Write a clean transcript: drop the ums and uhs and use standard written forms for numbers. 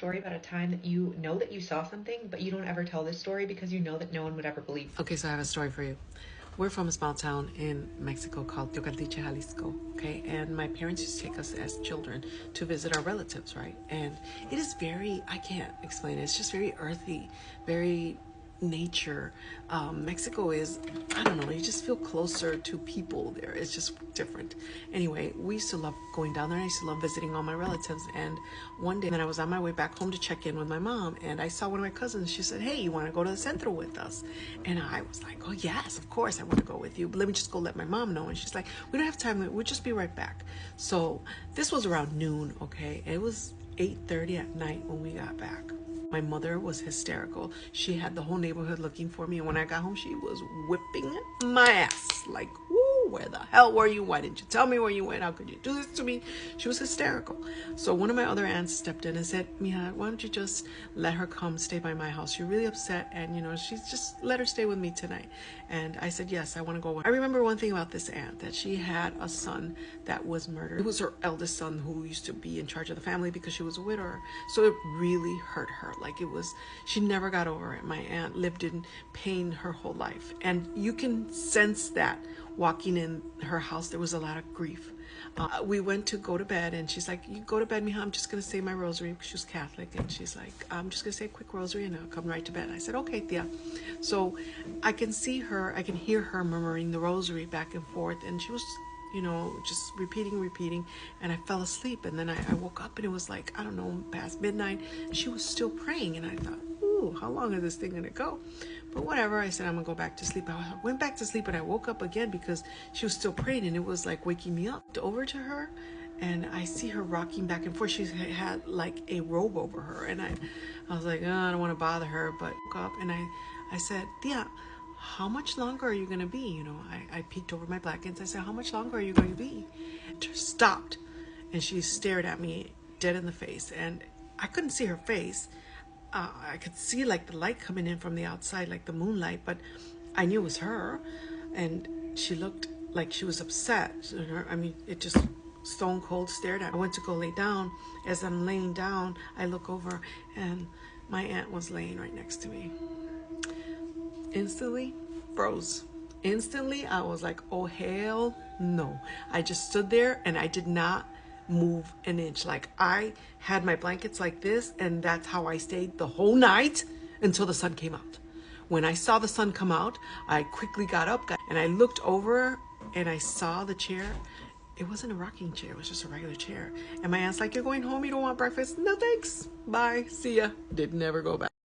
story about a time that you know that you saw something, but you don't ever tell this story because you know that no one would ever believe. Okay, so I have a story for you. We're from a small town in Mexico called Tocaltiche, Jalisco, okay? And my parents used to take us as children to visit our relatives, right? And it is very, I can't explain it, it's just very earthy, very nature. Mexico is, I don't know, you just feel closer to people there. It's just different. Anyway, we used to love going down there. I used to love visiting all my relatives. And one day, then I was on my way back home to check in with my mom, and I saw one of my cousins. She said, "Hey, you want to go to the centro with us?" And I was like, "Oh yes, of course I want to go with you, but let me just go let my mom know." And she's like, "We don't have time. We'll just be right back." So this was around noon, okay? It was 8:30 at night when we got back. My mother was hysterical. She had the whole neighborhood looking for me, and when I got home, she was whipping my ass. Like, woo, where the hell were you? Why didn't you tell me where you went? How could you do this to me? She was hysterical. So one of my other aunts stepped in and said, "Mija, why don't you just let her come stay by my house? You're really upset, and she's just let her stay with me tonight." And I said, "Yes, I want to go with her." I remember one thing about this aunt, that she had a son that was murdered. It was her eldest son who used to be in charge of the family because she was a widower. So it really hurt her. Like, it was, she never got over it. My aunt lived in pain her whole life. And you can sense that walking in her house. There was a lot of grief. We went to go to bed, and she's like, "You go to bed, mija. I'm just going to say my rosary," because she was Catholic. And she's like, "I'm just going to say a quick rosary and I'll come right to bed." I said, "Okay, tia." So I can see her, I can hear her murmuring the rosary back and forth. And she was, just repeating. And I fell asleep. And then I woke up, and it was like, I don't know, past midnight. She was still praying. And I thought, ooh, how long is this thing going to go? But whatever, I said, I'm going to go back to sleep. I went back to sleep, and I woke up again because she was still praying, and it was like waking me up. Over to her, and I see her rocking back and forth. She had like a robe over her, and I was like, "Oh, I don't want to bother her," but I woke up, and I said, "Tia, how much longer are you going to be?" I peeked over my blankets. I said, "How much longer are you going to be?" And she stopped, and she stared at me dead in the face, and I couldn't see her face. I could see like the light coming in from the outside, like the moonlight, but I knew it was her. And she looked like she was upset. It just stone cold stared at me. I went to go lay down. As I'm laying down, I look over, and my aunt was laying right next to me. Instantly froze. Instantly, I was like, "Oh, hell no." I just stood there, and I did not move an inch. Like, I had my blankets like this, and that's how I stayed the whole night until the sun came out. When I saw the sun come out, I quickly got up, and I looked over, and I saw the chair. It wasn't a rocking chair, it was just a regular chair. And my aunt's like, "You're going home? You don't want breakfast?" "No, thanks. Bye. See ya." Did never go back.